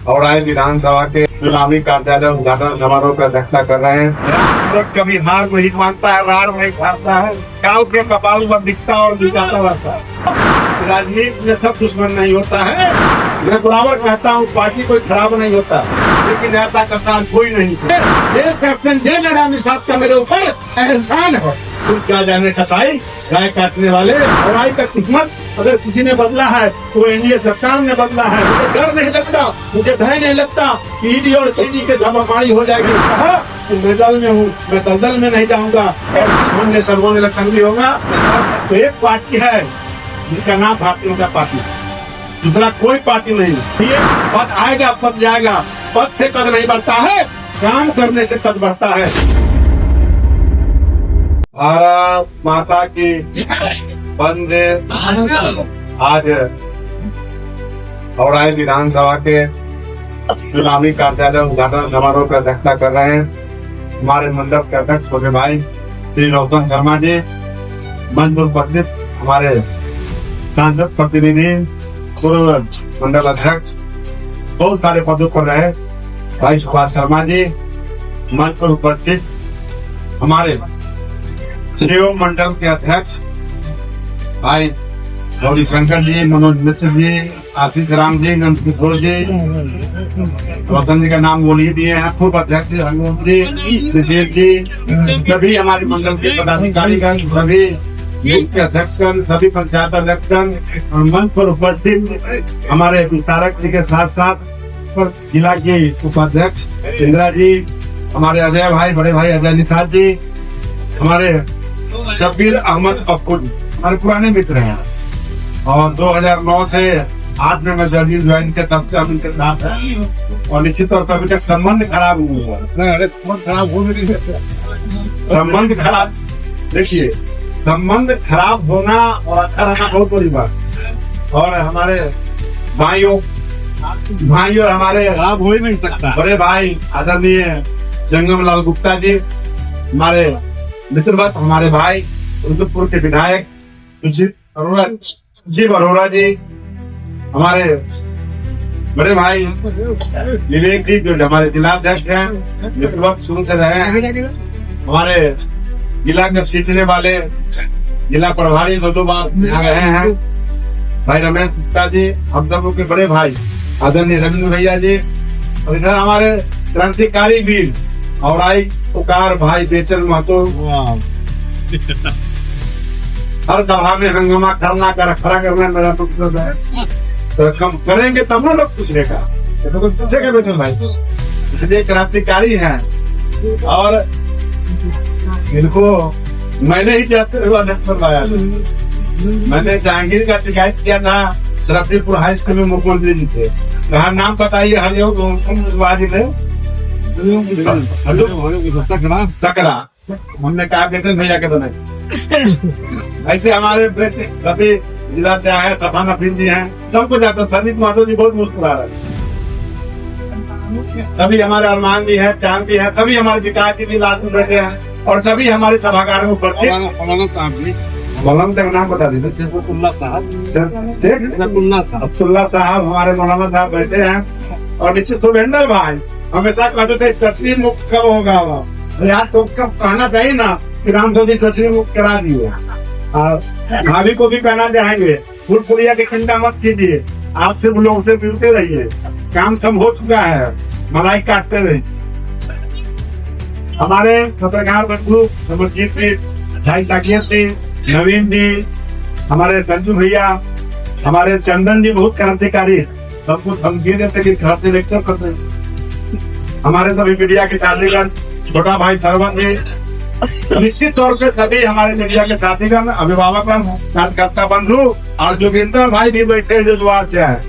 और आए विधानसभा के चुनावी कार्यालय उद्घाटन समारोह का अध्यक्षता कर रहे हैं। कभी हार नहीं मानता है, रार नहीं खाता है, काल के कपाल पर दिखता और दिखाता रहता है। राजनीति में सब दुश्मन नहीं होता है। मैं बराबर कहता हूँ पार्टी कोई खराब नहीं होता, लेकिन ऐसा करता कोई नहीं। कैप्टन जय नारायण साहब का मेरे ऊपर एहसान है। तुम क्या जाने कसाई गाय काटने वाले, हवाई का किस्मत अगर किसी ने बदला है तो एनडीए सरकार ने बदला है। मुझे डर नहीं लगता, मुझे भय नहीं लगता कि ईडी और सीडी के छापामारी हो जाएगी। कहा मैं दल में हूँ, मैं दलदल में नहीं जाऊंगा। और सर्वोच्च इलेक्शन भी होगा तो एक पार्टी है जिसका नाम भारतीय जनता पार्टी, दूसरा कोई पार्टी नहीं। ये पद आएगा पद जाएगा, पद से कद नहीं बढ़ता है, काम करने से कद बढ़ता है। भारत माता की वंदे। आज हावड़ा विधानसभा के चुनावी कार्यालय उद्घाटन समारोह का अध्यक्षता कर रहे हैं हमारे मंडल के अध्यक्ष छोटे भाई श्री रोशन शर्मा जी, मंच पर उपस्थित हमारे सांसद प्रतिनिधि, पूर्व मंडल अध्यक्ष, बहुत सारे पदों पर रहे भाई सुभाष शर्मा जी, मंच पर उपस्थित हमारे सीओ मंडल के अध्यक्ष भाई गौरी शंकर जी, मनोज मिश्र जी, आशीष राम जी, नंद किशोर जी, रोशन जी का नाम बोलिए दिए हैं, पूर्व अध्यक्ष हरमोहन जी, सुशील जी, सभी हमारे मंडल के पदाधिकारीगण, सभी मुख्य अध्यक्षगण, सभी पंचायत अध्यक्षगण और मंच पर उपस्थित हमारे विस्तारक जी के साथ साथ जिला के उपाध्यक्ष इंदिरा जी, हमारे अजय भाई, बड़े भाई अजय निषाद जी, हमारे शब्बीर अहमद पप्पू हमारे पुराने मित्र हैं और 2009 से 8 में मैं जल्दी ज्वाइन किया, तब से हम इनके साथ हैं और निश्चित तौर पर इनके संबंध खराब हुआ। संबंध खराब, देखिए संबंध खराब होना और अच्छा रहना बहुत बड़ी बात। और हमारे भाइयों और हमारे खराब हो ही नहीं सकता। बड़े भाई आदरणीय जंगम लाल गुप्ता जी, हमारे मित्रवत, हमारे भाई रुद्रपुर के विधायक जीव अरोड़ा जी, हमारे बड़े भाई विवेक जी जो हमारे जिलाध्यक्ष हैं, मित्रवत शुरू से रहे हैं, हमारे जिला के सिलसिले वाले जिला प्रभारी दो बार यहाँ रहे हैं भाई रमेश गुप्ता जी, हम सब के बड़े भाई आदरणीय रविंद्र भैया जी, और इधर हमारे क्रांतिकारी वीर और पुकार भाई बेचन महतो। हर सभा में हंगामा करना खड़ा करना मेरा मतलब है, तो कम करेंगे तब ना लोग पूछेगा, तो कोई पूछेगा बेचन भाई, इसलिए क्रांतिकारी हैं। और इनको मैंने ही जाते हुए अध्यक्ष बनवाया, मैंने जहांगीर का शिकायत किया था सरफदीपुर हाई स्कूल में मुख्यमंत्री जी से, कहा नाम बताइए हरियोग सकरा, हमने कहा बेटे भैया के तो नहीं। ऐसे हमारे बेटे सभी जिला से आए, तफान अफीन जी हैं, सबको जाता। संदीप महतो जी बहुत मुस्कुरा रहे, सभी हमारे अरमान जी है, चांद जी है, सभी हमारे विकास जी भी लाजमी बैठे हैं और सभी हमारे सभागार में उपस्थित। मौलाना साहब भी, मौलाना तक नाम बता दीजिए। अब्दुल्ला साहब हमारे मौलाना साहब बैठे हैं और निश्चित शुभेंद्र भाई हमेशा कहते थे चचरी मुक्त कब होगा, आज को कहना चाहिए ना कि राम धोनी चचरी मुक्त करा दिए। भाभी को भी पहना जाएंगे, फुलपुरिया की चिंता मत कीजिए, आपसे लोग से मिलते रहिए, काम सब हो चुका है, मलाई काटते रहे। हमारे पत्रकार बंधु नमरजीत जी, भाई साकिया जी, नवीन जी, हमारे संजू भैया, हमारे चंदन जी बहुत क्रांतिकारी, सब कुछ धमकी देते कि घर से लेक्चर करते। हमारे सभी मीडिया के साथीगण, छोटा भाई सरवन जी, निश्चित तौर पे सभी हमारे मीडिया के साथीगण, अभिभावक, कार्यकर्ता बंधु और जोगिंदर भाई भी बैठे जो द्वार से आए,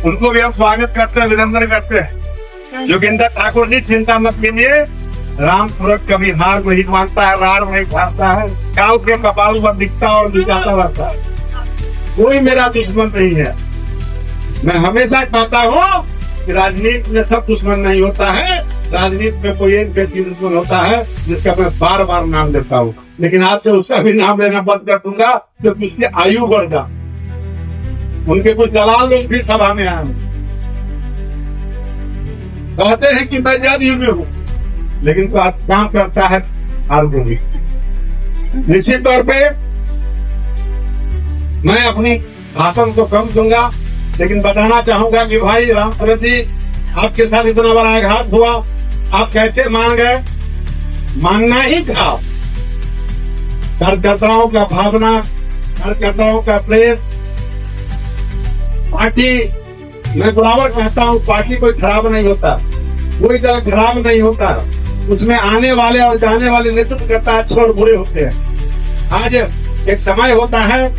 उनको भी हम स्वागत करते हैं, अभिनंदन करते हैं। जोगिंदर ठाकुर जी चिंता मत कीजिए, राम सूरत कभी हार नहीं मानता है, रार नहीं खाता है, काल के कपाल पर दिखता और दिखाता रहता है। कोई मेरा दुश्मन नहीं है। मैं हमेशा कहता हूँ कि राजनीति में सब दुश्मन नहीं होता है, राजनीति में कोई एक व्यक्ति दुश्मन होता है जिसका मैं बार बार नाम लेता हूँ, लेकिन आज से उसका भी नाम लेना बंद कर दूंगा क्योंकि इसकी आयु बढ़ जा। उनके कुछ दलाल लोग भी सभा में आए, कहते हैं कि मैं जदयू में हूँ, लेकिन काम करता है आरजेडी। निश्चित तौर पे मैं अपनी भाषण को कम दूंगा, लेकिन बताना चाहूंगा कि भाई राम सूरत जी, आपके साथ इतना बड़ा आघात हुआ, आप कैसे मान गए? मानना ही था। कार्यकर्ताओं का भावना, कार्यकर्ताओं का प्रेम, पार्टी, मैं बराबर कहता हूँ पार्टी कोई खराब नहीं होता, कोई दल खराब नहीं होता, उसमें आने वाले और जाने वाले नेतृत्वकर्ता अच्छे और बुरे होते हैं। आज एक समय होता है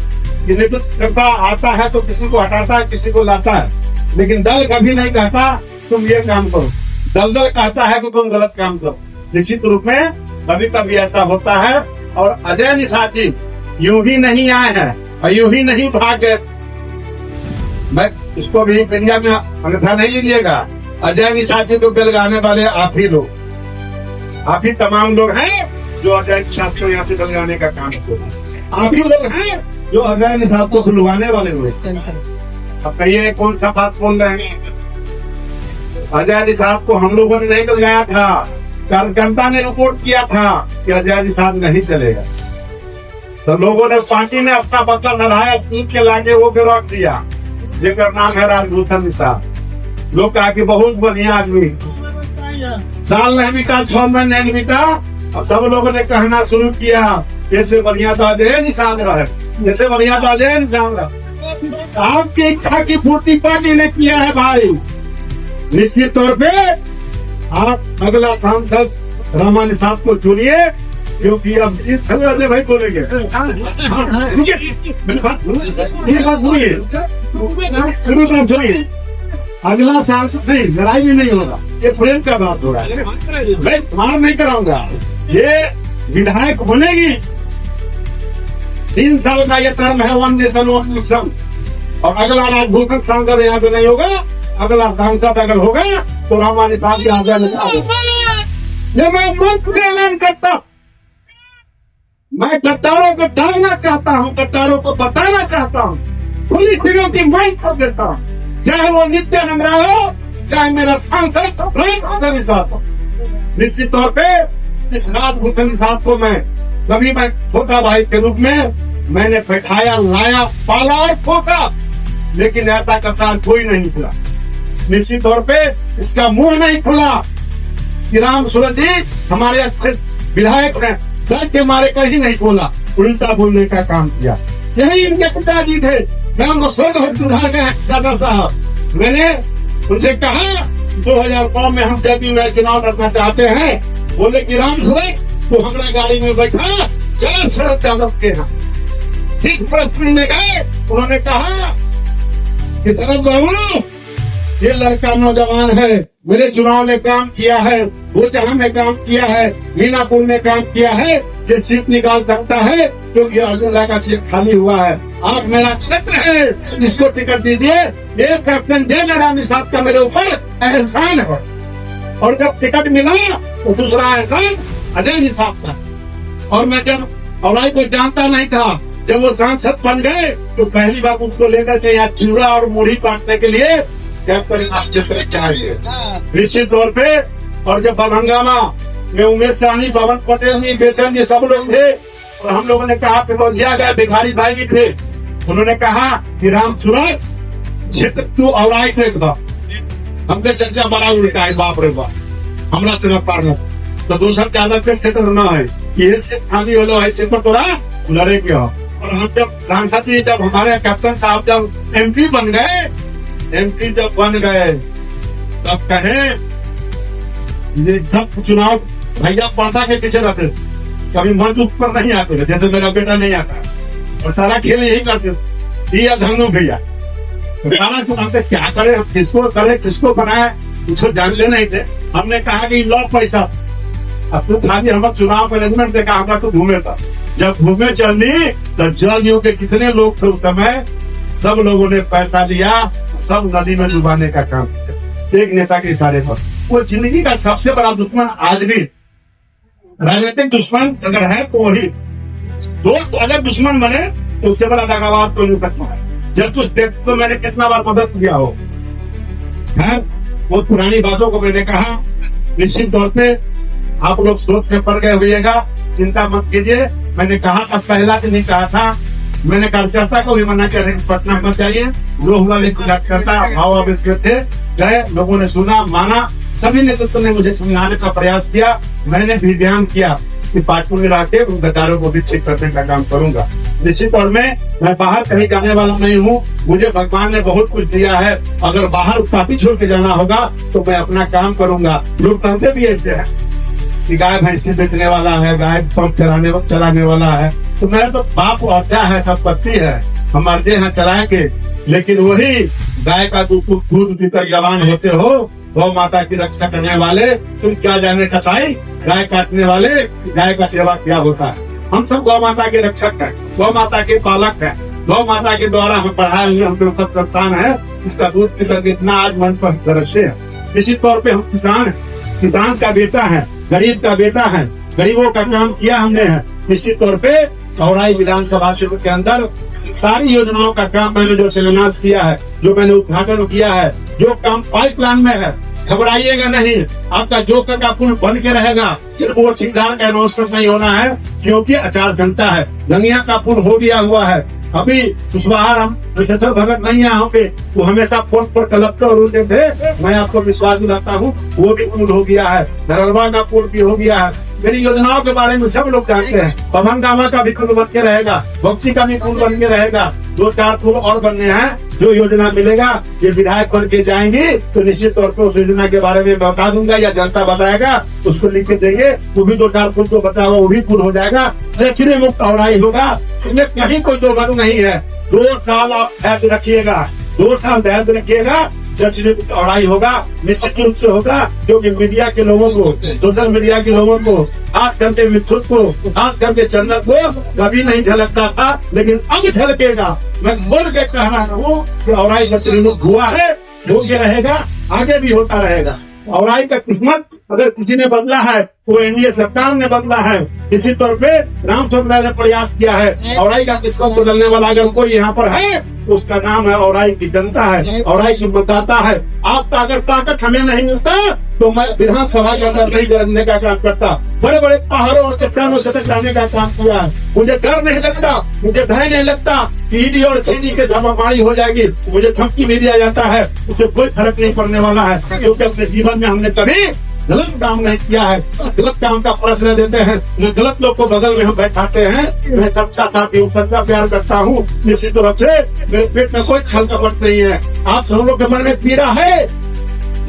कि नेतृत्वकर्ता आता है तो किसी को हटाता है, किसी को लाता है, लेकिन दल कभी नहीं कहता तुम ये काम करो, दल कहता है कि तुम गलत काम करो। निश्चित रूप में कभी कभी ऐसा होता है, और अजय निषाद जी यूं ही नहीं आए हैं और यूं ही नहीं भाग गए। मैं इसको भी इंडिया में अन्यथा नहीं लीजिएगा। अजय निषाद जी को बेलगाने वाले आप ही लोग, आप ही तमाम लोग हैं जो अजय निषाद को यहाँ से बेलगाने का काम करते हैं। आप ही लोग हैं जो अजय निषाद को खुलवाने वाले हुए। अब कहिए कौन सा बात बोल रहे हैं? अजय निषाद को हम लोगों ने नहीं बेलगाया था, कार्यकर्ता ने रिपोर्ट किया था कि अजय निषाद नहीं चलेगा, तो लोगों ने, पार्टी ने अपना बदला लड़ाया, टूट के लाके वो के रख दिया, जिनका नाम है राजभूषण निषाद। लोग कहा कि बहुत बढ़िया आदमी, साल नहीं बीता, 6 महीने नहीं बीता, और सब लोगों ने कहना शुरू किया ऐसे बढ़िया तो अजय निषाद रहे, ऐसे बढ़िया तो अजय निषाद रहे। आपकी इच्छा की पूर्ति पार्टी ने किया है भाई। निश्चित तौर पे आप अगला सांसद रामा निषाद को चुनिए, क्योंकि अब अजय भाई बोलेंगे। सुनिए, अगला सांसद नहीं, लड़ाई भी नहीं होगा, ये प्रेम का बात हो रहा है, मैं मार नहीं कराऊंगा। ये विधायक बनेगी, 3 साल का ये टर्म है, 1 नेशन 1 इलेक्शन, और अगला राजभूषण सांसद यहाँ पे नहीं होगा, अगला सांसद अगर होगा तो रामा निषाद की आजाद ये मैं मुफ्त में ऐलान करता हूँ। मैं गद्दारों को डालना चाहता हूँ, गद्दारों को बताना चाहता हूँ, खुली खुलियों की मांग कर देता हूँ, चाहे वो नित्यानंद राय हो, चाहे मेरा सांसद राजभूषण निषाद हो। निश्चित तौर पे इस राजभूषण निषाद को कभी मैं छोटा भाई के रूप में मैंने बैठाया, लाया, पाला और पोसा, लेकिन ऐसा करता कोई नहीं खुला। निश्चित तौर पे इसका मुंह नहीं खुला कि राम सूरत जी हमारे अच्छे विधायक हैं, डर के मारे कहीं नहीं खोला, उल्टा बोलने का काम किया। यही इनके पिताजी थे, मैं उनको स्वर्ग सुधार गए दादा साहब। मैंने उनसे कहा 2009 में हम जब भी चुनाव लड़ना चाहते हैं, बोले कि राम सूरत तो हमारा गाड़ी में बैठा, चलो शरद यादव के यहाँ। जिस प्रश्न में गए उन्होंने कहा कि शरद बाबू ये लड़का नौजवान है, मेरे चुनाव में काम किया है, भोचहा में काम किया है, मीनापुर में काम किया है, ये सीट निकाल सकता है क्योंकि अर्जुन का सीट खाली हुआ है। आप मेरा क्षेत्र है, इसको टिकट दीजिए। ये कैप्टन जय निषाद का मेरे ऊपर एहसान है, और जब टिकट मिला तो दूसरा एहसान अजय निषाद का। और मैं जब औलाई को जानता नहीं था, जब वो सांसद बन गए तो पहली बार उसको लेकर के यहाँ चूड़ा और मुढ़ी काटने के लिए निश्चित तौर पे। और जब हंगामा में उमेश साहनी, पवन पटेल जी, बेचन जी सब लोग थे, और हम लोगों ने कहा पिपौजिया गए, भिखारी भाई भी थे, उन्होंने कहा कि राम सूरत क्षेत्र तू औलाई देख दो, हमने चर्चा बड़ा उल्टा है, बाप रे बाप, हमरा से न पार तो दूसरा चादर के क्षेत्र न है, ये से खाली हो ऐसे पर थोड़ा लड़े क्यों। और हम जब सांसद जी, जब हमारे कैप्टन साहब जब एमपी बन गए, एमपी जब बन गए तब कहे ये सब चुनाव भैया पर्दा के पीछे रहते, कभी मंच ऊपर नहीं आते, जैसे मेरा बेटा नहीं आता, और सारा खेल यही करते, ये धनो भैया सारा चुनाव क्या करे, किसको करे, किसको बनाए, कुछ जानले नहीं थे। हमने कहा कि लो पैसा, अब तू खाली हमारा चुनाव मैनेजमेंट देखा, हमारा तो घूमे था। जब घूमे चलनी तो जदयू के जितने लोग थे उस समय, सब लोगों ने पैसा लिया, सब नदी में डुबाने का काम किया एक नेता के इशारे पर। वो जिंदगी का सबसे बड़ा दुश्मन आज भी, राजनीतिक दुश्मन अगर है तो वही दोस्त, अगर दुश्मन बने तो उससे बड़ा दगाबाज तो नहीं सकता है। जब तुझ देख तो मैंने कितना बार मदद किया हो, वो पुरानी बातों को मैंने कहा, निश्चित तौर पे आप लोग सोच में पड़ गए होइएगा, चिंता मत कीजिए। मैंने कहा था, पहला दिन ही कहा था, मैंने कार्यकर्ता को भी मना कर पटना मत जाइए। लोग वाले कार्यकर्ता भाव आवेश में थे, गए, लोगों ने सुना, माना, सभी नेतृत्व ने मुझे समझाने का प्रयास किया। मैंने भी ध्यान किया कि पार्टी में लाके उन गद्दारों को भी चेक करने का काम करूंगा। निश्चित तौर में मैं बाहर कहीं जाने वाला नहीं हूँ। मुझे भगवान ने बहुत कुछ दिया है। अगर बाहर पार्टी छोड़ के जाना होगा तो मैं अपना काम करूंगा। लोग कहते भी ऐसे है कि गाय भैंसी बेचने वाला है, गाय पंप चलाने वाला है। तो मेरा तो बाप और क्या है, संपत्ति है, हम मर्दे हैं चलाएंगे। लेकिन वही गाय का दूध पीकर जवान होते हो, गौ माता की रक्षा करने वाले, तुम क्या जाने कसाई, गाय काटने वाले, गाय का सेवा क्या होता है। हम सब गौ माता के रक्षक हैं, गौ माता के पालक हैं, गौ माता के द्वारा हम पढ़ाए हुए हम लोग सब संतान है। इसका दूध पीकर इतना आज मन पर दर्शे है। निश्चित तौर पे हम किसान हैं, किसान का बेटा है, गरीब का बेटा है, गरीबों का काम किया हमने है। निश्चित तौर पे औराई विधानसभा क्षेत्र के अंदर सारी योजनाओं का काम मैंने जो शिलान्यास किया है, जो मैंने उद्घाटन किया है, जो काम पाइपलाइन में है, घबराइएगा नहीं। आपका जो का पुल बन के रहेगा। सिर्फ वो ठेकेदार का अनाउंसमेंट नहीं होना है, क्योंकि आचार संहिता है। गंगिया का पुल हो गया हुआ है। अभी कुशवाहा हम प्रोफेसर भगत नहीं है यहाँ पे, वो हमेशा फोन पर कलेक्टर होते थे, मैं आपको विश्वास दिलाता हूँ, वो भी पुल हो गया है। धरलवा का पुल भी हो गया है। मेरी योजनाओं के बारे में सब लोग जानते हैं। पवन गामा का भी पुल बन के रहेगा, बक्सी का भी पुल बन के रहेगा। 2-4 पुल और बनने हैं। जो योजना मिलेगा ये विधायक बन के जाएंगे तो निश्चित तौर पर उस योजना के बारे में बता दूंगा, या जनता बताएगा, उसको लिख के देंगे। वो भी 2-4 पुल जो बता हुआ वो भी पुल हो जाएगा। जचने मुक्त औराई होगा, इसमें कहीं कोई दो मत नहीं है। 2 साल आप धैर्य रखिएगा, 2 साल धैर्य रखिएगा, जचने मुक्त औराई होगा, निश्चित रूप से होगा। क्योंकि मीडिया के लोगों को, सोशल मीडिया के लोगों को, खास करके मिथुन को, खास करके चंदन को कभी नहीं झलकता था, लेकिन अब झलकेगा। मैं बोल के कह रहा हूँ कि औराई जचने मुक्त हुआ है, हो गया रहेगा, आगे भी होता रहेगा। औराई का किस्मत अगर किसी ने बदला है वो एनडीए सरकार ने बदला है। इसी तौर पे राम चंद्र ने प्रयास किया है। औराई का किस्मत बदलने वाला अगर कोई यहाँ पर है तो उसका नाम है औराई की जनता है, औराई की मतदाता है। आपका अगर ताकत हमें नहीं मिलता तो मैं विधानसभा के अंदर नहीं रहने का काम करता। बड़े बड़े पहाड़ों और चट्टानों से टकराने का काम किया है। मुझे डर नहीं लगता, मुझे भय नहीं लगता कि ईडी और सीडी के छापामारी हो जाएगी। मुझे धमकी भी दिया जाता है, उससे कोई फर्क नहीं पड़ने वाला है। क्योंकि अपने जीवन में हमने कभी गलत काम नहीं किया है। गलत काम का प्रश्न देते हैं, गलत लोग को बगल में हम बैठाते हैं। मैं सच्चा साथी हूँ, सच्चा प्यार करता हूँ। निश्चित रूप से मेरे पेट में कोई छल कपट नहीं है। आप सब लोग के मन में पीड़ा है,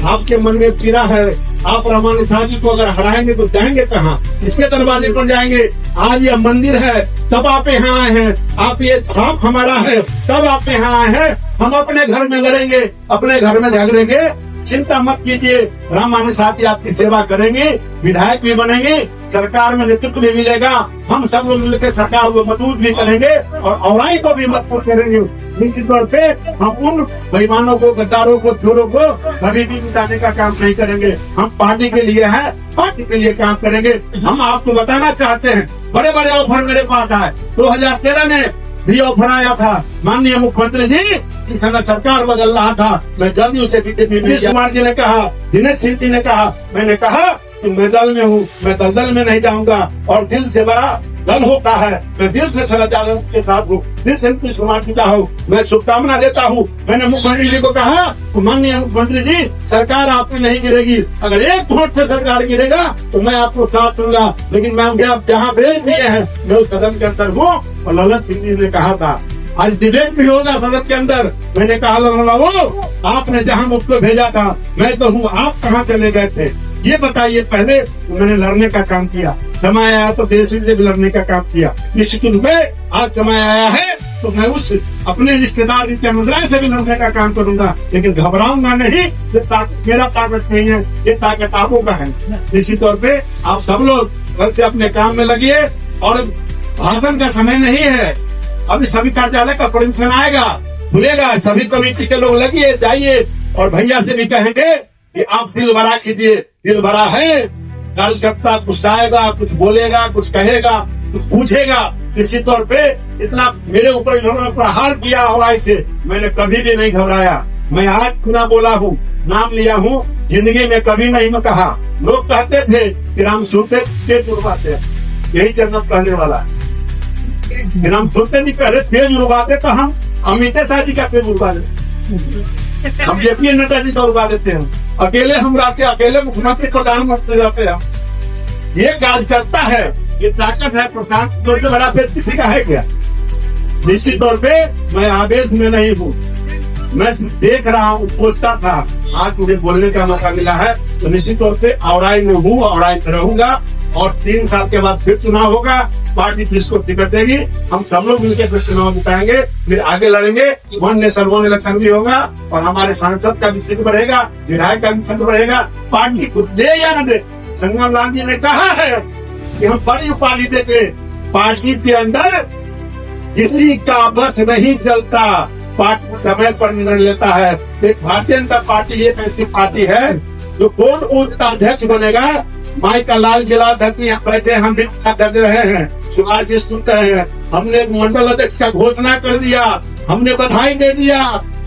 आपके मन में पीड़ा है। आप रहमान शाह जी को अगर हराएंगे तो जाएंगे कहाँ, किसके दरवाजे पर जाएंगे? आज ये मंदिर है तब आप यहाँ आए हैं, आप ये छाप हमारा है तब आप यहाँ आए हैं। हम अपने घर में लड़ेंगे, अपने घर में झगड़ेंगे, चिंता मत कीजिए। राम साथी आपकी सेवा करेंगे, विधायक भी बनेंगे, सरकार में नेतृत्व भी मिलेगा। हम सब लोग मिलकर सरकार को मजबूत भी करेंगे और औराई को भी मजबूत करेंगे। निश्चित तौर पे हम उन बेईमानों को, गद्दारों को, चोरों को कभी भी मिटाने का काम नहीं करेंगे। हम पार्टी के लिए हैं, पार्टी के लिए काम करेंगे। हम आपको बताना चाहते हैं, बड़े बड़े ऑफर मेरे पास आए। 2013 में भी ऑफर आया था। माननीय मुख्यमंत्री जी, इस समय सरकार बदल रहा था, मैं जल्दी उसे नीतीश कुमार जी ने कहा, दिनेश सिंह जी ने कहा, मैंने कहा कि मैं दल में हूँ, मैं दलदल में नहीं जाऊंगा। और दिल से बड़ा दल होता है, मैं दिल से शरद यादव के साथ हूँ, दिल से नीतीश कुमार जी का हूँ। मैं शुभकामना देता हूँ। मैंने मुख्यमंत्री जी को कहा, माननीय मुख्यमंत्री जी, सरकार आप में नहीं गिरेगी। अगर एक वोट से सरकार गिरेगा तो मैं आपको साथ दूंगा। लेकिन मैं आप जहाँ भेज दिए हैं मैं उस कदम के अंदर हूँ। और ललन सिंह जी ने कहा था, आज डिबेट भी होगा सदन के अंदर। मैंने कहा, ललन आपने जहाँ मुझको भेजा था मैं तो हूँ, आप कहाँ चले गए थे ये बताइए। पहले मैंने लड़ने का काम किया, समय आया तो देशी से भी लड़ने का काम किया। निश्चित रूप में आज समय आया है तो मैं उस अपने रिश्तेदार नित्यानंद से भी लड़ने का काम करूंगा। लेकिन घबराऊंगा नहीं, ये मेरा ताकत नहीं है, ये ताकत आपको का है। निश्चित तौर पे आप सब लोग कल से अपने काम में लगिए। और भाषण का समय नहीं है, अभी सभी कार्यालय का परमिशन आएगा, भूलेगा। सभी कमेटी के लोग लगिए, जाइए और भैया से भी कहेंगे कि आप दिल भरा कीजिए। दिल भरा है, कार्यकर्ता कुछ आएगा, कुछ बोलेगा, कुछ कहेगा, कुछ पूछेगा। निश्चित तौर पे इतना मेरे ऊपर इन्होंने प्रहार किया औराई से, मैंने कभी भी नहीं घबराया। मैं आज खुना बोला हूँ, नाम लिया हूँ, जिंदगी में कभी नहीं मैं कहा। लोग कहते थे कि राम सुनते तेज उड़वाते, यही चरणम कहने वाला है। राम सुनते नहीं पहले तेज उड़वाते तो हम अमित शाह जी का तेज उड़वा देते, हम जेपी नड्डा जी का उड़वा देते हैं। अकेले हम रहते, अकेले मुख्यमंत्री प्रधानमंत्री रहते हैं। ये काज करता है, ये ताकत है प्रशांत, तो बड़ा पेट किसी का है क्या? निश्चित तौर पे मैं आवेश में नहीं हूँ, मैं सिर्फ देख रहा हूँ, पूछता था। आज मुझे बोलने का मौका मिला है तो निश्चित तौर पे औराई में हूँ, औराई में रहूंगा। और 3 साल के बाद फिर चुनाव होगा, पार्टी जिसको टिकट देगी हम सब लोग मिलकर फिर चुनाव जिताएंगे, फिर आगे लड़ेंगे। 1 नेशन 1 इलेक्शन भी होगा और हमारे सांसद का भी सीट बढ़ेगा, विधायक का भी सीट बढ़ेगा। पार्टी कुछ दे या न दे, संगम लाल जी ने कहा है कि हम बड़ी उपाधि देते। पार्टी के अंदर किसी का बस नहीं चलता, पार्टी समय पर निर्णय लेता है। एक भारतीय जनता पार्टी एक ऐसी पार्टी है जो कौन उसका अध्यक्ष बनेगा, माई का लाल जिलाध्यक्ष बैठे, हम भी अध्यक्ष रहे हैं, सुनार जी सुन रहे हैं। हमने मंडल अध्यक्ष का घोषणा कर दिया, हमने बधाई दे दिया,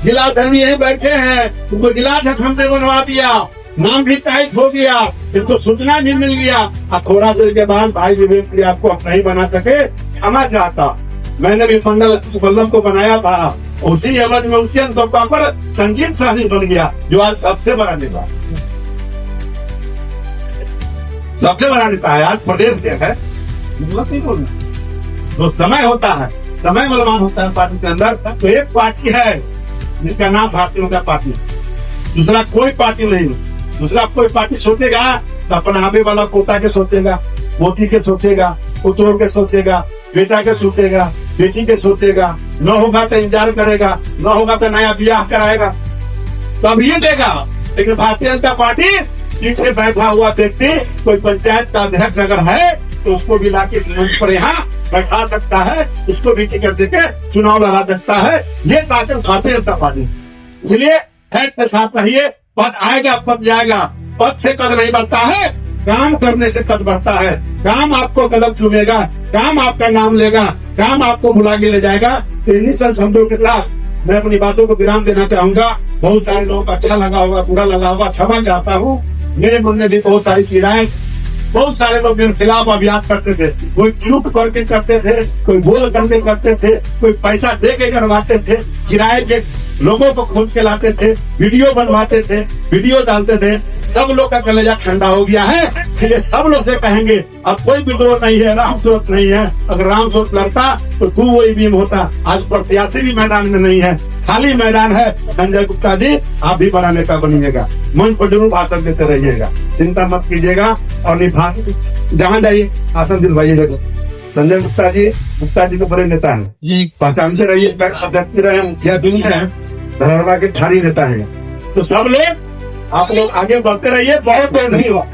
जिलाध्यक्ष यही बैठे हैं, उनको जिलाध्यक्ष हमने बनवा दिया, नाम भी टाइप हो गया, इनको सूचना भी मिल गया। अब थोड़ा देर के बाद भाई विवेक जी आपको अब नहीं बना सके, क्षमा चाहता। मैंने भी मंडल बल्लभ को बनाया था, उसी एवज में उसी अंतों पर संजीव साहनी बन गया, जो आज सबसे बड़ा नेता, सबसे बड़ा नेता है आज प्रदेश के है। नहीं बोलना, तो समय होता है, समय बलवान होता है पार्टी के अंदर। तो एक पार्टी है जिसका नाम भारतीय जनता पार्टी, दूसरा कोई पार्टी नहीं। दूसरा कोई पार्टी सोचेगा तो अपना आने वाला पोता के सोचेगा, पोती के सोचेगा, पुत्रों के सोचेगा, बेटा के सोचेगा, बेटी के सोचेगा। न होगा तो इंतजार करेगा, न होगा तो नया ब्याह कराएगा, तब ये देगा। लेकिन भारतीय जनता पार्टी पीछे बैठा हुआ व्यक्ति, कोई पंचायत का अध्यक्ष अगर है तो उसको भी लाके इस मंच पर यहाँ बैठा सकता है, उसको भी टिकट देके चुनाव लड़ा सकता है। ये ताकत भारतीय जनता पार्टी। इसलिए फैक्ट के साथ रहिए, पद आएगा पद जाएगा, पद से कद नहीं बढ़ता है, काम करने से कद बढ़ता है। काम आपको कदम चुमेगा, काम आपका नाम लेगा, काम आपको बुला के ले जाएगा। तो इन्हीं सब शब्दों के साथ मैं अपनी बातों को विराम देना चाहूंगा। बहुत सारे लोग अच्छा लगा होगा, बुरा लगा होगा, क्षमा चाहता हूँ। मेरे मन में भी बहुत सारी पीड़ाएं, बहुत सारे लोग मेरे खिलाफ अभियान करते थे, कोई चुप करके करते थे, कोई बोल करके करते थे, कोई पैसा दे के करवाते थे, किराए के लोगों को खोज के लाते थे, वीडियो बनवाते थे, वीडियो डालते थे। सब लोग का कलेजा ठंडा हो गया है, इसलिए सब लोग से कहेंगे अब कोई विद्रोह नहीं है, राम सूरत नहीं है। अगर राम सूरत लड़ता तो तू वही भीम होता। आज प्रत्याशी भी मैदान में नहीं है, खाली मैदान है। संजय गुप्ता जी आप भी बड़ा नेता बनिएगा, मंच पर जरूर भाषण देते रहिएगा, चिंता मत कीजिएगा और निभा जहाँ जाइए भाषण दिलवाइएगा। संजय गुप्ता जी को बड़े नेता है, पहचानते रहिए, अध्यक्ष रहे, मुखिया भी है, धरहरा के ठारी नेता है। तो सब लोग आप लोग आगे बढ़ते रहिए, बहुत देर नहीं हुआ।